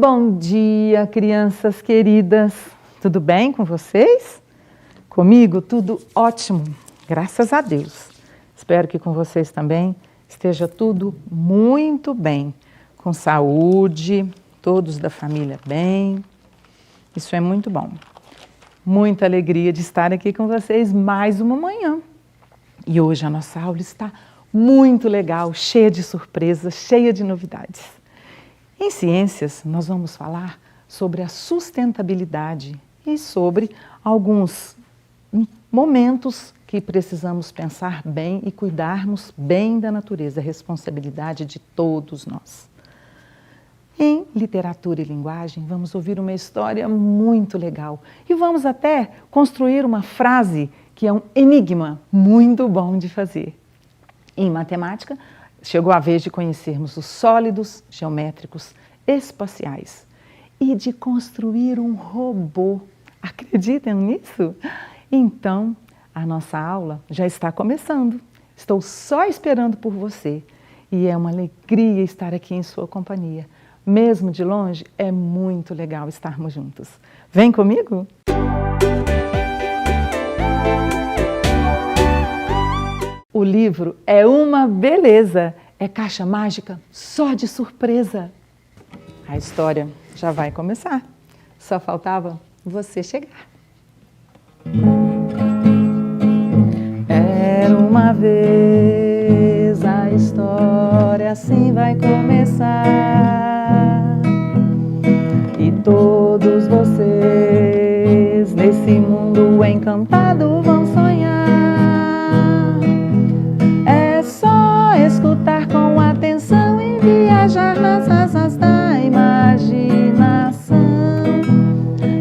Bom dia, crianças queridas. Tudo bem com vocês? Comigo tudo ótimo, graças a Deus. Espero que com vocês também esteja tudo muito bem, com saúde, todos da família bem. Isso é muito bom. Muita alegria de estar aqui com vocês mais uma manhã. E hoje a nossa aula está muito legal, cheia de surpresas, cheia de novidades. Em ciências, nós vamos falar sobre a sustentabilidade e sobre alguns momentos que precisamos pensar bem e cuidarmos bem da natureza, a responsabilidade de todos nós. Em literatura e linguagem, vamos ouvir uma história muito legal e vamos até construir uma frase que é um enigma muito bom de fazer. Em matemática, chegou a vez de conhecermos os sólidos geométricos espaciais e de construir um robô. Acreditam nisso? Então, a nossa aula já está começando. Estou só esperando por você e é uma alegria estar aqui em sua companhia. Mesmo de longe, é muito legal estarmos juntos. Vem comigo? O livro é uma beleza, é caixa mágica só de surpresa. A história já vai começar, só faltava você chegar. Era uma vez, a história assim vai começar. E todos vocês nesse mundo encantado vão sonhar. Escutar com atenção e viajar nas asas da imaginação,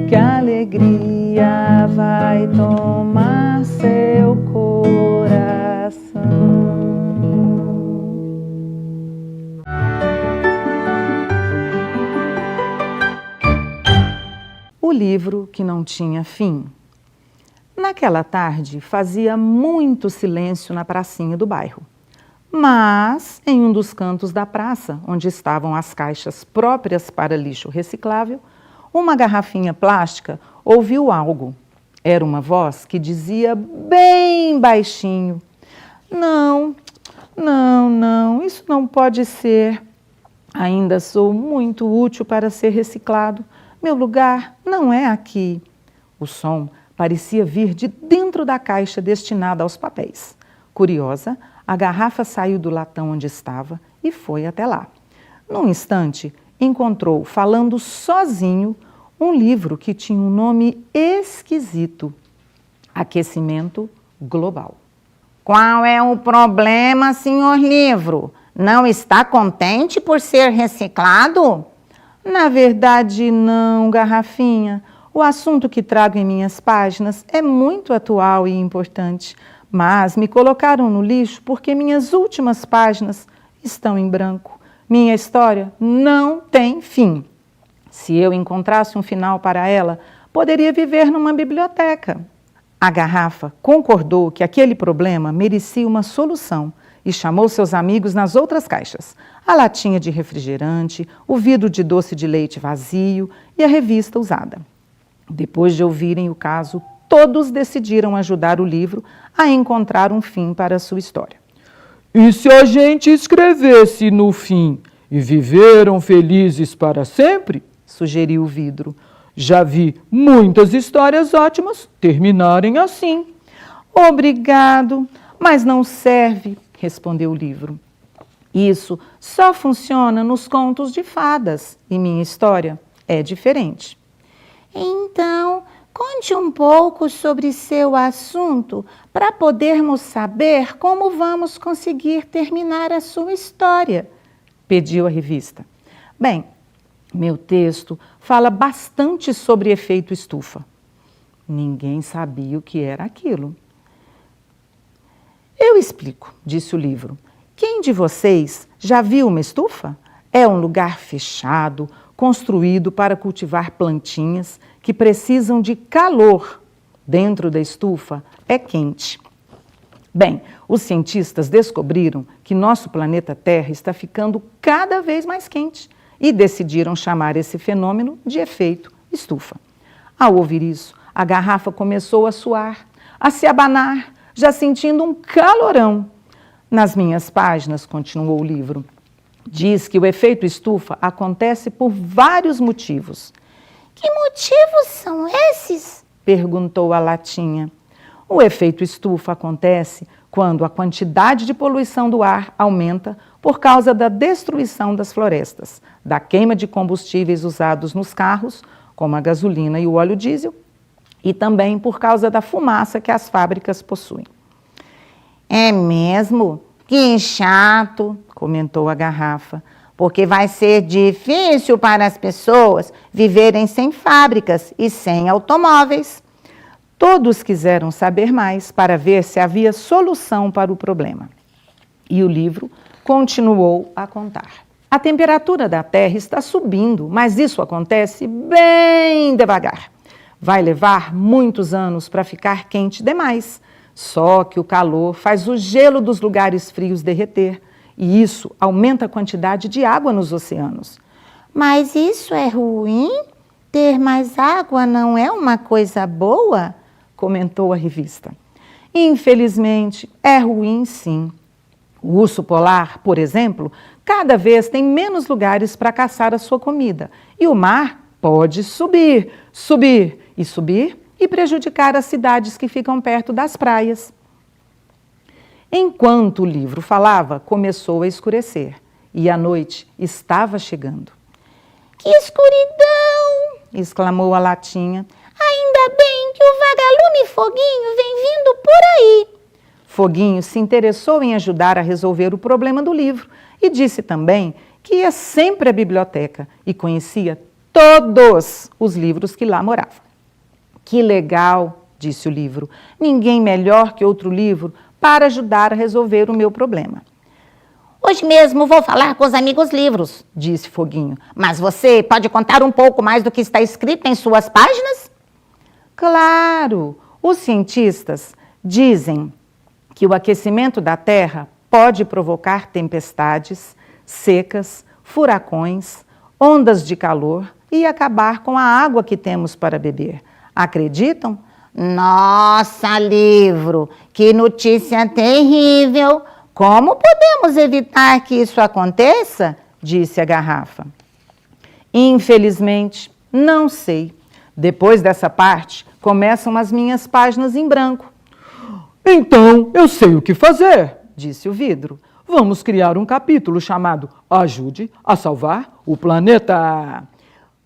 que a alegria vai tomar seu coração. O livro que não tinha fim. Naquela tarde fazia muito silêncio na pracinha do bairro. Mas, em um dos cantos da praça, onde estavam as caixas próprias para lixo reciclável, uma garrafinha plástica ouviu algo. Era uma voz que dizia bem baixinho: Não, isso não pode ser. Ainda sou muito útil para ser reciclado. Meu lugar não é aqui. O som parecia vir de dentro da caixa destinada aos papéis. Curiosa, a garrafa saiu do latão onde estava e foi até lá. Num instante, encontrou, falando sozinho, um livro que tinha um nome esquisito: Aquecimento Global. Qual é o problema, senhor livro? Não está contente por ser reciclado? Na verdade, não, garrafinha. O assunto que trago em minhas páginas é muito atual e importante. Mas me colocaram no lixo porque minhas últimas páginas estão em branco. Minha história não tem fim. Se eu encontrasse um final para ela, poderia viver numa biblioteca. A garrafa concordou que aquele problema merecia uma solução e chamou seus amigos nas outras caixas: a latinha de refrigerante, o vidro de doce de leite vazio e a revista usada. Depois de ouvirem o caso, todos decidiram ajudar o livro a encontrar um fim para a sua história. E se a gente escrevesse no fim, e viveram felizes para sempre? Sugeriu o vidro. Já vi muitas histórias ótimas terminarem assim. Obrigado, mas não serve, respondeu o livro. Isso só funciona nos contos de fadas e minha história é diferente. Então, conte um pouco sobre seu assunto para podermos saber como vamos conseguir terminar a sua história, pediu a revista. Bem, meu texto fala bastante sobre efeito estufa. Ninguém sabia o que era aquilo. Eu explico, disse o livro. Quem de vocês já viu uma estufa? É um lugar fechado, construído para cultivar plantinhas que precisam de calor. Dentro da estufa é quente. Bem, os cientistas descobriram que nosso planeta Terra está ficando cada vez mais quente e decidiram chamar esse fenômeno de efeito estufa. Ao ouvir isso, a garrafa começou a suar, a se abanar, já sentindo um calorão. Nas minhas páginas, continuou o livro, diz que o efeito estufa acontece por vários motivos. Que motivos são esses? Perguntou a latinha. O efeito estufa acontece quando a quantidade de poluição do ar aumenta por causa da destruição das florestas, da queima de combustíveis usados nos carros, como a gasolina e o óleo diesel, e também por causa da fumaça que as fábricas possuem. É mesmo? Que chato, comentou a garrafa, porque vai ser difícil para as pessoas viverem sem fábricas e sem automóveis. Todos quiseram saber mais para ver se havia solução para o problema. E o livro continuou a contar. A temperatura da Terra está subindo, mas isso acontece bem devagar. Vai levar muitos anos para ficar quente demais. Só que o calor faz o gelo dos lugares frios derreter, e isso aumenta a quantidade de água nos oceanos. Mas isso é ruim? Ter mais água não é uma coisa boa? Comentou a revista. Infelizmente, é ruim sim. O urso polar, por exemplo, cada vez tem menos lugares para caçar a sua comida. E o mar pode subir, subir e subir e prejudicar as cidades que ficam perto das praias. Enquanto o livro falava, começou a escurecer e a noite estava chegando. Que escuridão! Exclamou a latinha. Ainda bem que o vagalume Foguinho vem vindo por aí. Foguinho se interessou em ajudar a resolver o problema do livro e disse também que ia sempre à biblioteca e conhecia todos os livros que lá moravam. Que legal, disse o livro. Ninguém melhor que outro livro para ajudar a resolver o meu problema. Hoje mesmo vou falar com os amigos livros, disse Foguinho. Mas você pode contar um pouco mais do que está escrito em suas páginas? Claro! Os cientistas dizem que o aquecimento da Terra pode provocar tempestades, secas, furacões, ondas de calor e acabar com a água que temos para beber. Acreditam? Nossa, livro! Que notícia terrível! Como podemos evitar que isso aconteça? Disse a garrafa. Infelizmente, não sei. Depois dessa parte, começam as minhas páginas em branco. Então, eu sei o que fazer, disse o vidro. Vamos criar um capítulo chamado Ajude a Salvar o Planeta.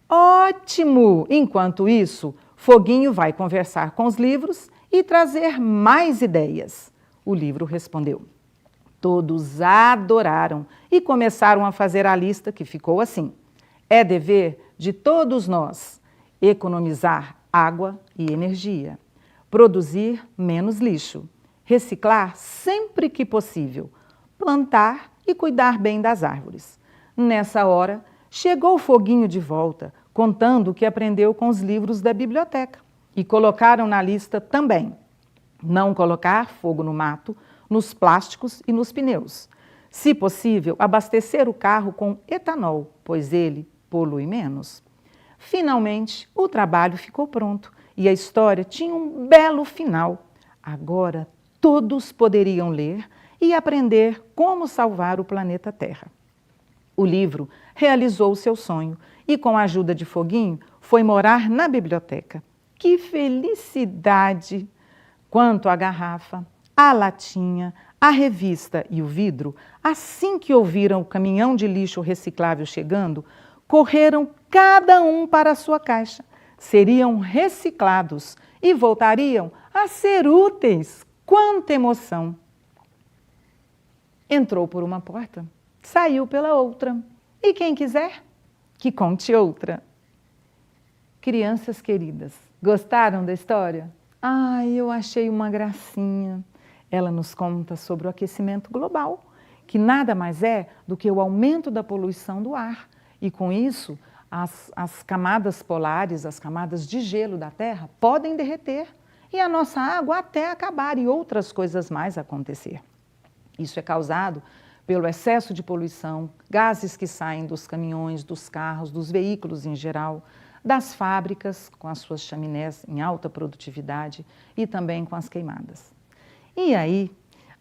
Ótimo! Enquanto isso, Foguinho vai conversar com os livros e trazer mais ideias. O livro respondeu. Todos adoraram e começaram a fazer a lista que ficou assim. É dever de todos nós economizar água e energia, produzir menos lixo, reciclar sempre que possível, plantar e cuidar bem das árvores. Nessa hora, chegou o Foguinho de volta, contando o que aprendeu com os livros da biblioteca. E colocaram na lista também: não colocar fogo no mato, nos plásticos e nos pneus. Se possível, abastecer o carro com etanol, pois ele polui menos. Finalmente, o trabalho ficou pronto e a história tinha um belo final. Agora, todos poderiam ler e aprender como salvar o planeta Terra. O livro realizou seu sonho e, com a ajuda de Foguinho, foi morar na biblioteca. Que felicidade! Quanto à garrafa, a latinha, a revista e o vidro, assim que ouviram o caminhão de lixo reciclável chegando, correram cada um para a sua caixa. Seriam reciclados e voltariam a ser úteis. Quanta emoção! Entrou por uma porta, saiu pela outra. E quem quiser, que conte outra. Crianças queridas, gostaram da história? Ai, eu achei uma gracinha. Ela nos conta sobre o aquecimento global, que nada mais é do que o aumento da poluição do ar. E com isso, as camadas polares, as camadas de gelo da Terra podem derreter e a nossa água até acabar e outras coisas mais acontecer. Isso é causado pelo excesso de poluição, gases que saem dos caminhões, dos carros, dos veículos em geral, das fábricas com as suas chaminés em alta produtividade e também com as queimadas. E aí,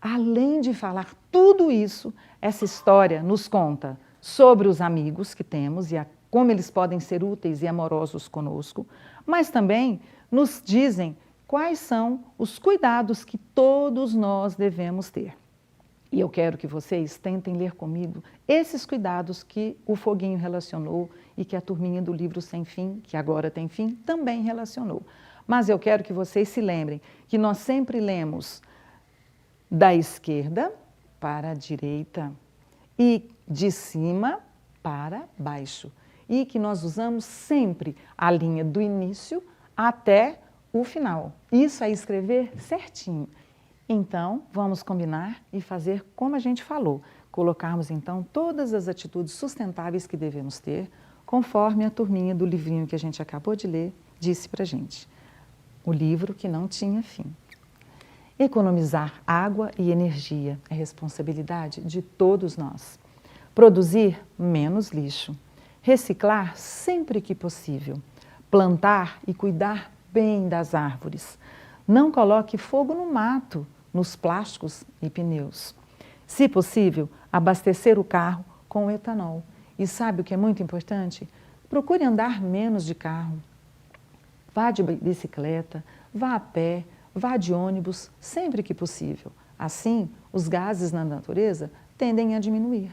além de falar tudo isso, essa história nos conta sobre os amigos que temos e como eles podem ser úteis e amorosos conosco, mas também nos dizem quais são os cuidados que todos nós devemos ter. E eu quero que vocês tentem ler comigo esses cuidados que o Foguinho relacionou e que a turminha do livro Sem Fim, que agora tem fim, também relacionou. Mas eu quero que vocês se lembrem que nós sempre lemos da esquerda para a direita e de cima para baixo. E que nós usamos sempre a linha do início até o final. Isso é escrever certinho. Então, vamos combinar e fazer como a gente falou. Colocarmos, então, todas as atitudes sustentáveis que devemos ter, conforme a turminha do livrinho que a gente acabou de ler disse pra gente. O livro que não tinha fim. Economizar água e energia é responsabilidade de todos nós. Produzir menos lixo. Reciclar sempre que possível. Plantar e cuidar bem das árvores. Não coloque fogo no mato, nos plásticos e pneus. Se possível, abastecer o carro com etanol. E sabe o que é muito importante? Procure andar menos de carro. Vá de bicicleta, vá a pé, vá de ônibus, sempre que possível. Assim, os gases na natureza tendem a diminuir.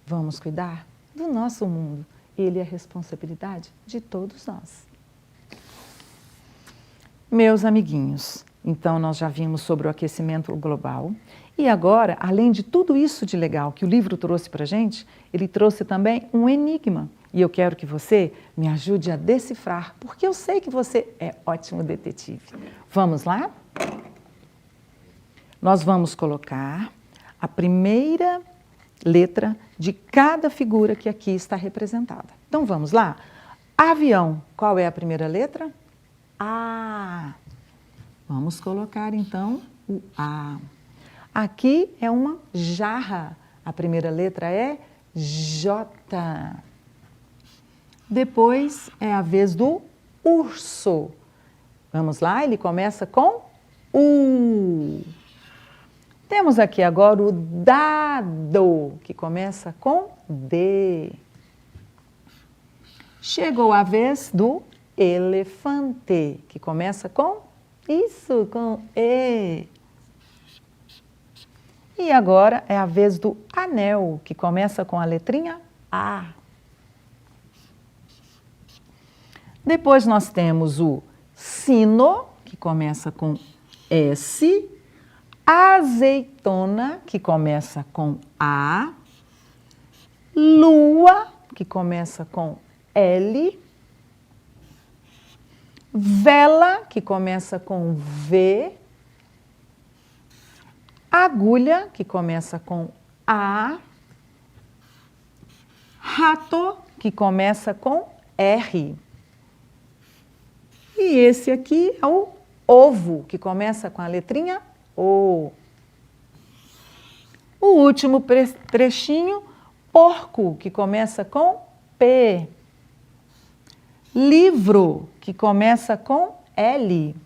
Vamos cuidar do nosso mundo. Ele é responsabilidade de todos nós. Meus amiguinhos, então nós já vimos sobre o aquecimento global e agora, além de tudo isso de legal que o livro trouxe para a gente, ele trouxe também um enigma e eu quero que você me ajude a decifrar, porque eu sei que você é ótimo detetive. Vamos lá? Nós vamos colocar a primeira letra de cada figura que aqui está representada. Então vamos lá? Avião, qual é a primeira letra? A. Vamos colocar então o A. Aqui é uma jarra. A primeira letra é J. Depois é a vez do urso. Vamos lá, ele começa com U. Temos aqui agora o dado, que começa com D. Chegou a vez do elefante, que começa com isso, com E. E agora é a vez do anel, que começa com a letrinha A. Depois nós temos o sino, que começa com S, azeitona, que começa com A, lua, que começa com L, vela, que começa com V, agulha, que começa com A, rato, que começa com R. E esse aqui é o ovo, que começa com a letrinha O. O último trechinho, porco, que começa com P. Livro, que começa com L.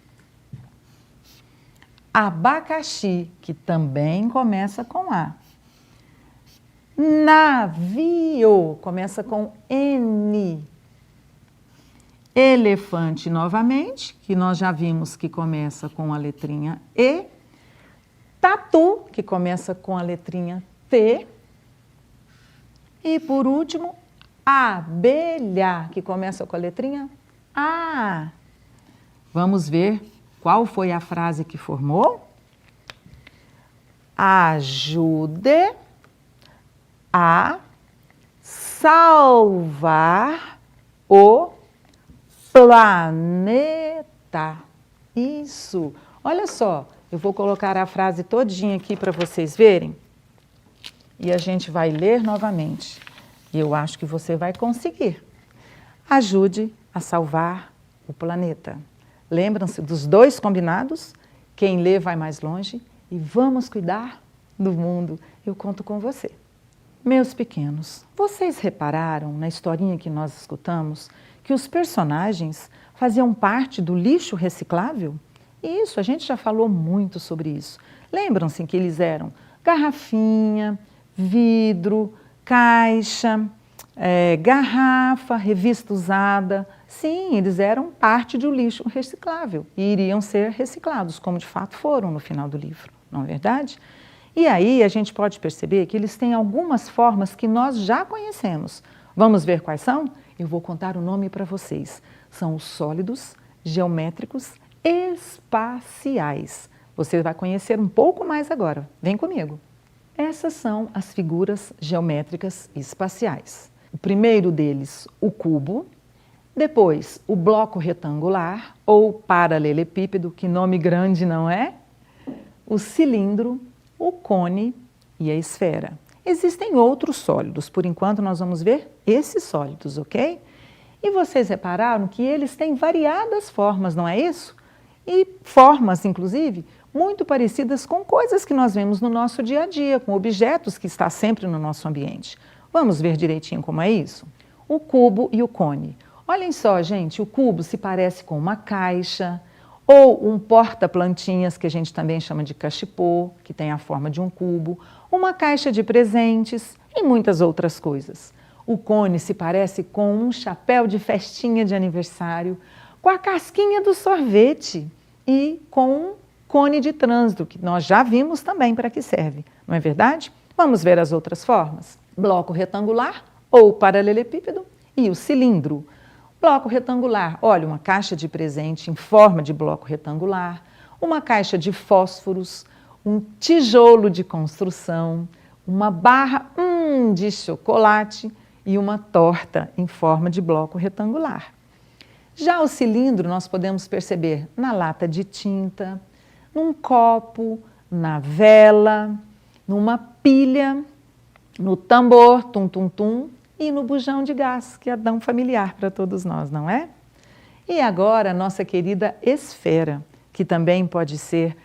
Abacaxi, que também começa com A. Navio, começa com N. Elefante, novamente, que nós já vimos que começa com a letrinha E. Tatu, que começa com a letrinha T. E, por último, abelha, que começa com a letrinha A. Vamos ver qual foi a frase que formou? Ajude a salvar o planeta. Isso. Olha só, eu vou colocar a frase todinha aqui para vocês verem. E a gente vai ler novamente. E eu acho que você vai conseguir. Ajude a salvar o planeta. Lembram-se dos dois combinados? Quem lê vai mais longe. E vamos cuidar do mundo, eu conto com você. Meus pequenos, vocês repararam na historinha que nós escutamos que os personagens faziam parte do lixo reciclável? Isso, a gente já falou muito sobre isso. Lembram-se que eles eram garrafinha, vidro, caixa, garrafa, revista usada. Sim, eles eram parte do lixo reciclável e iriam ser reciclados, como de fato foram no final do livro, não é verdade? E aí a gente pode perceber que eles têm algumas formas que nós já conhecemos. Vamos ver quais são? Eu vou contar o nome para vocês. São os sólidos, geométricos, espaciais. Você vai conhecer um pouco mais agora. Vem comigo. Essas são as figuras geométricas espaciais. O primeiro deles, o cubo. Depois, o bloco retangular ou paralelepípedo, que nome grande não é? O cilindro, o cone e a esfera. Existem outros sólidos, por enquanto nós vamos ver esses sólidos, ok? E vocês repararam que eles têm variadas formas, não é isso? E formas, inclusive, muito parecidas com coisas que nós vemos no nosso dia a dia, com objetos que estão sempre no nosso ambiente. Vamos ver direitinho como é isso? O cubo e o cone. Olhem só, gente, o cubo se parece com uma caixa, ou um porta-plantinhas, que a gente também chama de cachepô, que tem a forma de um cubo, uma caixa de presentes e muitas outras coisas. O cone se parece com um chapéu de festinha de aniversário, com a casquinha do sorvete e com um cone de trânsito, que nós já vimos também para que serve, não é verdade? Vamos ver as outras formas. Bloco retangular ou paralelepípedo e o cilindro. Bloco retangular, olha, uma caixa de presente em forma de bloco retangular, uma caixa de fósforos, um tijolo de construção, uma barra de chocolate e uma torta em forma de bloco retangular. Já o cilindro nós podemos perceber na lata de tinta, num copo, na vela, numa pilha, no tambor, tum-tum-tum, e no bujão de gás, que é tão familiar para todos nós, não é? E agora a nossa querida esfera, que também pode ser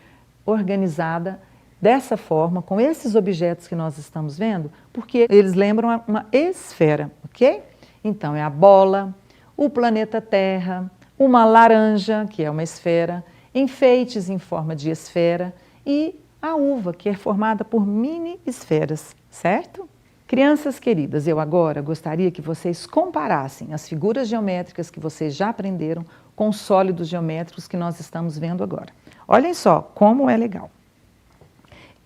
organizada dessa forma, com esses objetos que nós estamos vendo, porque eles lembram uma esfera, ok? Então é a bola, o planeta Terra, uma laranja, que é uma esfera, enfeites em forma de esfera e a uva, que é formada por mini esferas, certo? Crianças queridas, eu agora gostaria que vocês comparassem as figuras geométricas que vocês já aprenderam com os sólidos geométricos que nós estamos vendo agora. Olhem só como é legal.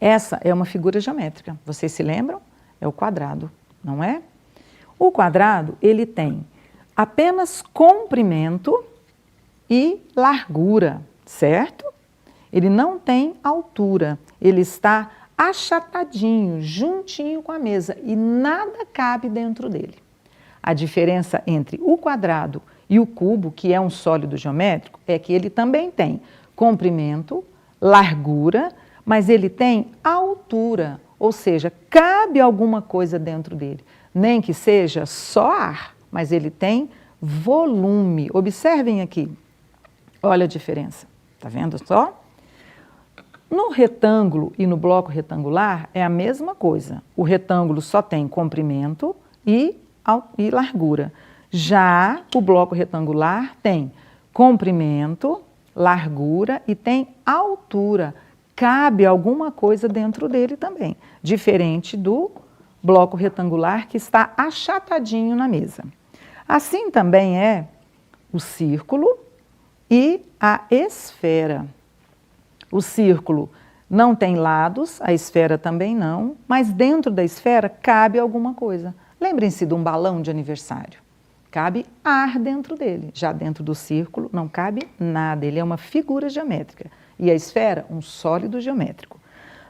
Essa é uma figura geométrica, vocês se lembram? É o quadrado, não é? O quadrado, ele tem apenas comprimento e largura, certo? Ele não tem altura, ele está achatadinho, juntinho com a mesa e nada cabe dentro dele. A diferença entre o quadrado e o cubo, que é um sólido geométrico, é que ele também tem comprimento, largura, mas ele tem altura, ou seja, cabe alguma coisa dentro dele. Nem que seja só ar, mas ele tem volume. Observem aqui, olha a diferença, tá vendo só? No retângulo e no bloco retangular é a mesma coisa. O retângulo só tem comprimento e largura. Já o bloco retangular tem comprimento, largura e tem altura. Cabe alguma coisa dentro dele também, diferente do bloco retangular que está achatadinho na mesa. Assim também é o círculo e a esfera. O círculo não tem lados, a esfera também não, mas dentro da esfera cabe alguma coisa. Lembrem-se de um balão de aniversário. Cabe ar dentro dele. Já dentro do círculo não cabe nada, ele é uma figura geométrica. E a esfera, um sólido geométrico.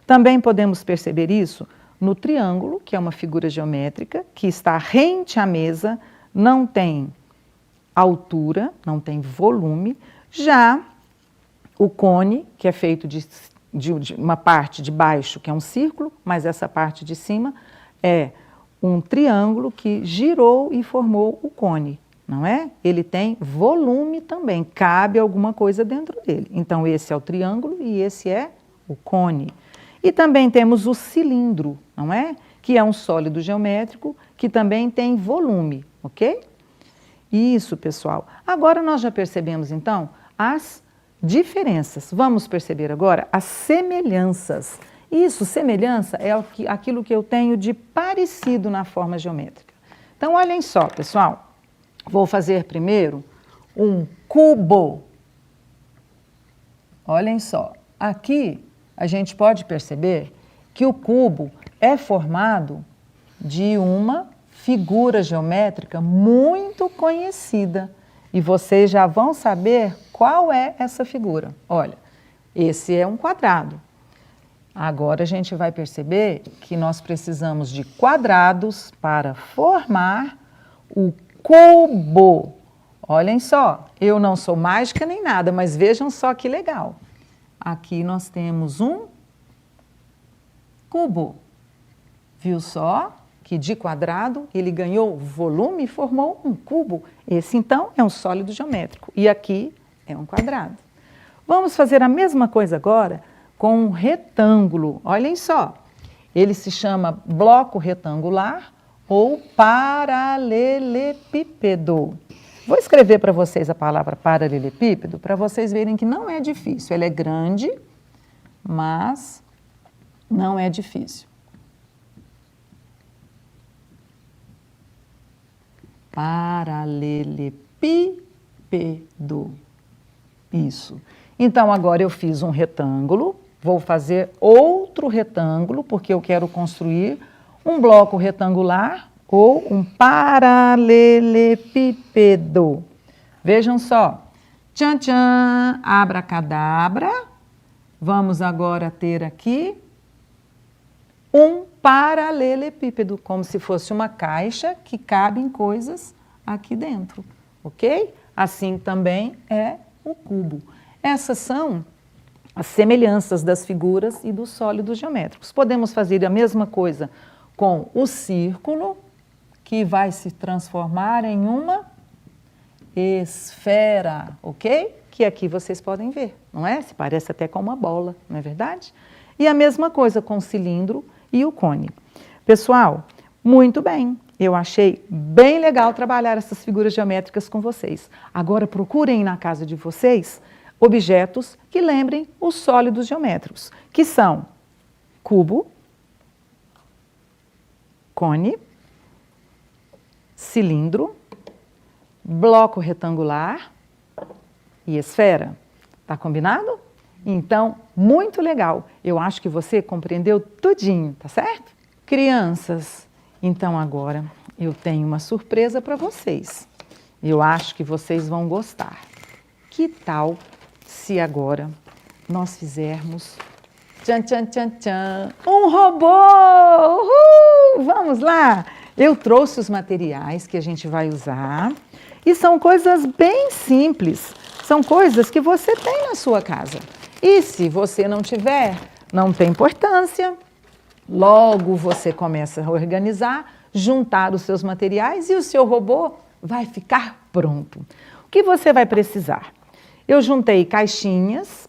Também podemos perceber isso no triângulo, que é uma figura geométrica, que está rente à mesa, não tem altura, não tem volume. Já o cone, que é feito de uma parte de baixo, que é um círculo, mas essa parte de cima é um triângulo que girou e formou o cone, não é? Ele tem volume também, cabe alguma coisa dentro dele. Então, esse é o triângulo e esse é o cone. E também temos o cilindro, não é? Que é um sólido geométrico que também tem volume, ok? Isso, pessoal. Agora nós já percebemos, então, as diferenças. Vamos perceber agora as semelhanças. Isso, semelhança, é aquilo que eu tenho de parecido na forma geométrica. Então, olhem só, pessoal. Vou fazer primeiro um cubo. Olhem só. Aqui, a gente pode perceber que o cubo é formado de uma figura geométrica muito conhecida. E vocês já vão saber qual é essa figura. Olha, esse é um quadrado. Agora a gente vai perceber que nós precisamos de quadrados para formar o cubo. Olhem só, eu não sou mágica nem nada, mas vejam só que legal. Aqui nós temos um cubo. Viu só que de quadrado ele ganhou volume e formou um cubo. Esse então é um sólido geométrico e aqui é um quadrado. Vamos fazer a mesma coisa agora com um retângulo. Olhem só, ele se chama bloco retangular ou paralelepípedo. Vou escrever para vocês a palavra paralelepípedo para vocês verem que não é difícil. Ele é grande, mas não é difícil. Paralelepípedo. Isso. Então, agora eu fiz um retângulo, vou fazer outro retângulo, porque eu quero construir um bloco retangular ou um paralelepípedo. Vejam só. Tchan, tchan, abracadabra. Vamos agora ter aqui um paralelepípedo, como se fosse uma caixa que cabem coisas aqui dentro, ok? Assim também é o cubo. Essas são as semelhanças das figuras e dos sólidos geométricos. Podemos fazer a mesma coisa com o círculo, que vai se transformar em uma esfera, ok? Que aqui vocês podem ver, não é? Se parece até com uma bola, não é verdade? E a mesma coisa com o cilindro e o cone. Pessoal, muito bem. Eu achei bem legal trabalhar essas figuras geométricas com vocês. Agora procurem na casa de vocês objetos que lembrem os sólidos geométricos, que são cubo, cone, cilindro, bloco retangular e esfera. Tá combinado? Então, muito legal. Eu acho que você compreendeu tudinho, tá certo? Crianças, então agora eu tenho uma surpresa para vocês. Eu acho que vocês vão gostar. Que tal se agora nós fizermos tchan, tchan, tchan, tchan, um robô? Uhul! Vamos lá! Eu trouxe os materiais que a gente vai usar e são coisas bem simples. São coisas que você tem na sua casa. E se você não tiver, não tem importância. Logo você começa a organizar, juntar os seus materiais e o seu robô vai ficar pronto. O que você vai precisar? Eu juntei caixinhas,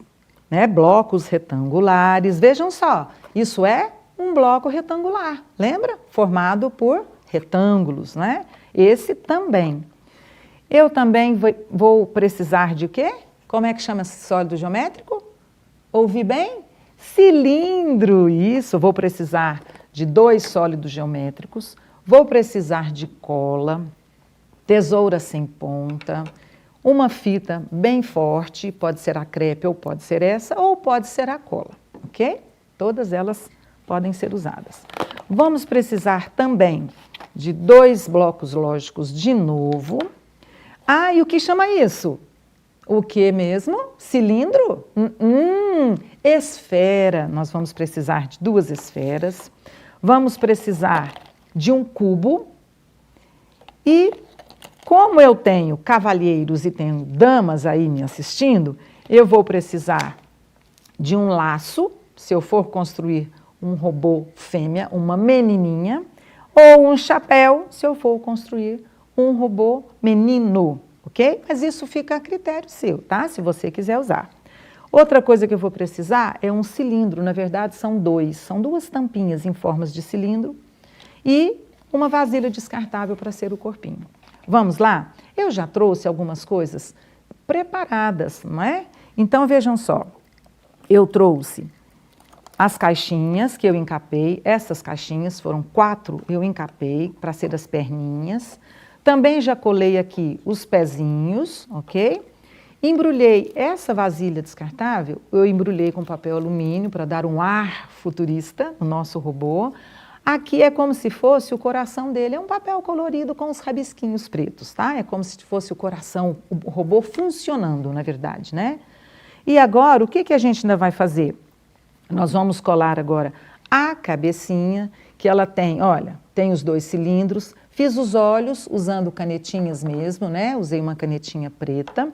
né, blocos retangulares. Vejam só, isso é um bloco retangular, lembra? Formado por retângulos, né? Esse também. Eu também vou precisar de quê? Como é que chama esse sólido geométrico? Ouvi bem? Cilindro, isso. Vou precisar de 2 sólidos geométricos. Vou precisar de cola, tesoura sem ponta, uma fita bem forte, pode ser a crepe ou pode ser essa, ou pode ser a cola, ok? Todas elas podem ser usadas. Vamos precisar também de 2 blocos lógicos de novo. Ah, e o que chama isso? O que mesmo? Cilindro? Esfera. Nós vamos precisar de 2 esferas. Vamos precisar de um cubo. E como eu tenho cavalheiros e tenho damas aí me assistindo, eu vou precisar de um laço, se eu for construir um robô fêmea, uma menininha, ou um chapéu, se eu for construir um robô menino, ok? Mas isso fica a critério seu, tá? Se você quiser usar. Outra coisa que eu vou precisar é um cilindro, na verdade são duas tampinhas em formas de cilindro e uma vasilha descartável para ser o corpinho. Vamos lá? Eu já trouxe algumas coisas preparadas, não é? Então vejam só, eu trouxe as caixinhas que eu encapei, essas caixinhas foram 4, eu encapei para ser as perninhas. Também já colei aqui os pezinhos, ok? Embrulhei essa vasilha descartável, eu embrulhei com papel alumínio para dar um ar futurista no nosso robô. Aqui é como se fosse o coração dele, é um papel colorido com os rabisquinhos pretos, tá? É como se fosse o coração, o robô funcionando, na verdade, né? E agora, o que a gente ainda vai fazer? Nós vamos colar agora a cabecinha, que ela tem, olha, tem os 2 cilindros, fiz os olhos usando canetinhas mesmo, né? Usei uma canetinha preta,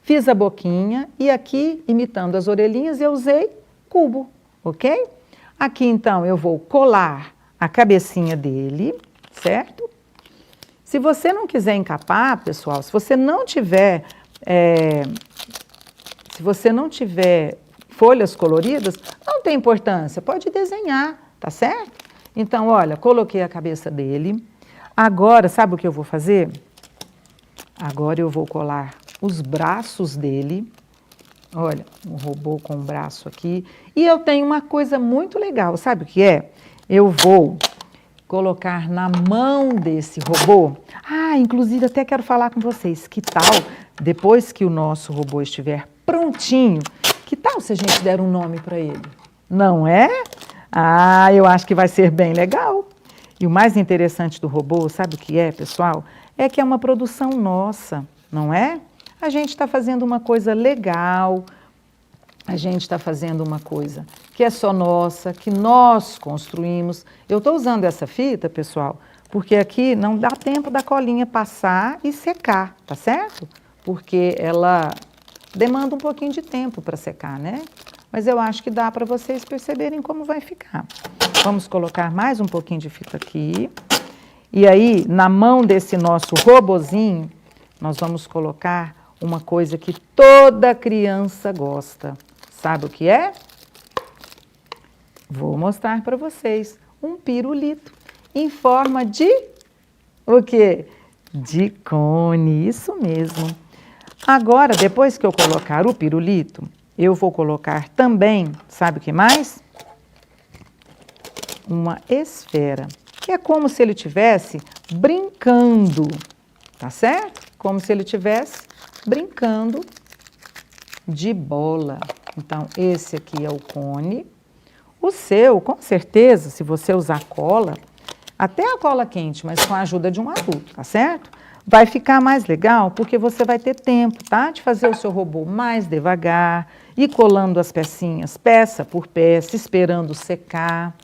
fiz a boquinha e aqui, imitando as orelhinhas, eu usei cubo, ok? Aqui, então, eu vou colar a cabecinha dele, certo? Se você não quiser encapar, pessoal, se você não tiver folhas coloridas, não tem importância, pode desenhar, tá certo? Então, olha, coloquei a cabeça dele. Agora, sabe o que eu vou fazer? Agora eu vou colar os braços dele. Olha, um robô com um braço aqui. E eu tenho uma coisa muito legal, sabe o que é? Eu vou colocar na mão desse robô. Ah, inclusive até quero falar com vocês, que tal, depois que o nosso robô estiver prontinho, que tal se a gente der um nome para ele? Não é? Ah, eu acho que vai ser bem legal. E o mais interessante do robô, sabe o que é, pessoal? É que é uma produção nossa, não é? A gente está fazendo uma coisa legal, a gente está fazendo uma coisa que é só nossa, que nós construímos. Eu estou usando essa fita, pessoal, porque aqui não dá tempo da colinha passar e secar, tá certo? Porque ela demanda um pouquinho de tempo para secar, né? Mas eu acho que dá para vocês perceberem como vai ficar. Vamos colocar mais um pouquinho de fita aqui. E aí, na mão desse nosso robozinho, nós vamos colocar uma coisa que toda criança gosta. Sabe o que é? Vou mostrar para vocês. Um pirulito em forma de o quê? De cone, isso mesmo. Agora, depois que eu colocar o pirulito, eu vou colocar também, sabe o que mais? Uma esfera, que é como se ele estivesse brincando, tá certo? Como se ele estivesse brincando de bola. Então, esse aqui é o cone. O seu, com certeza, se você usar cola, até a cola quente, mas com a ajuda de um adulto, tá certo? Vai ficar mais legal porque você vai ter tempo, tá? De fazer o seu robô mais devagar, ir colando as pecinhas, peça por peça, esperando secar.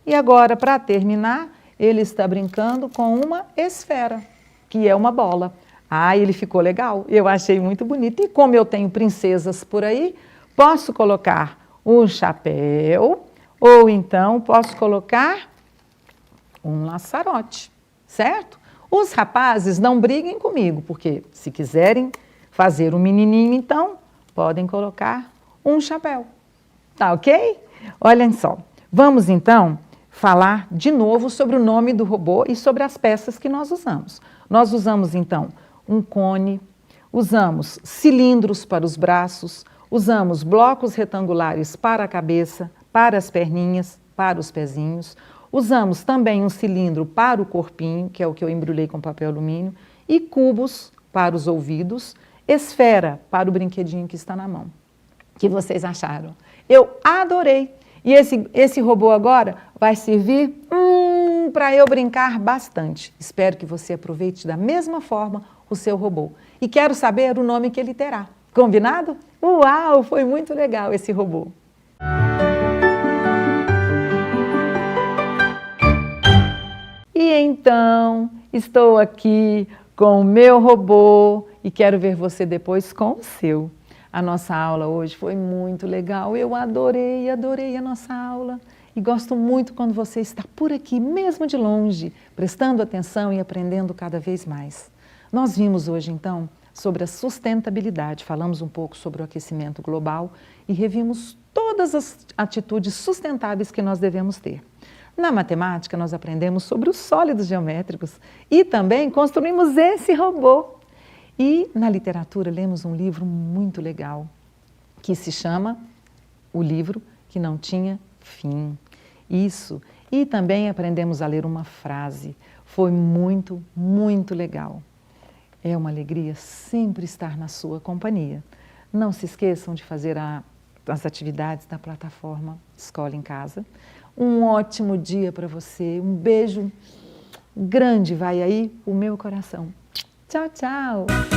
E agora, para terminar, ele está brincando com uma esfera, que é uma bola. Ah, ele ficou legal, eu achei muito bonito. E como eu tenho princesas por aí, posso colocar um chapéu ou então posso colocar um laçarote, certo? Os rapazes não briguem comigo, porque se quiserem fazer um menininho, então, podem colocar um chapéu. Tá ok? Olhem só. Vamos, então, falar de novo sobre o nome do robô e sobre as peças que nós usamos. Nós usamos, então, um cone, usamos cilindros para os braços, usamos blocos retangulares para a cabeça, para as perninhas, para os pezinhos. Usamos também um cilindro para o corpinho, que é o que eu embrulhei com papel alumínio, e cubos para os ouvidos, esfera para o brinquedinho que está na mão. O que vocês acharam? Eu adorei! E esse robô agora vai servir para eu brincar bastante. Espero que você aproveite da mesma forma o seu robô. E quero saber o nome que ele terá. Combinado? Uau! Foi muito legal esse robô! E então, estou aqui com o meu robô e quero ver você depois com o seu. A nossa aula hoje foi muito legal, eu adorei a nossa aula. E gosto muito quando você está por aqui, mesmo de longe, prestando atenção e aprendendo cada vez mais. Nós vimos hoje, então, sobre a sustentabilidade. Falamos um pouco sobre o aquecimento global e revimos todas as atitudes sustentáveis que nós devemos ter. Na matemática, nós aprendemos sobre os sólidos geométricos e também construímos esse robô. E na literatura, lemos um livro muito legal, que se chama O Livro que Não Tinha Fim. Isso. E também aprendemos a ler uma frase. Foi muito, muito legal. É uma alegria sempre estar na sua companhia. Não se esqueçam de fazer as atividades da plataforma Escola em Casa. Um ótimo dia para você. Um beijo grande vai aí o meu coração. Tchau, tchau!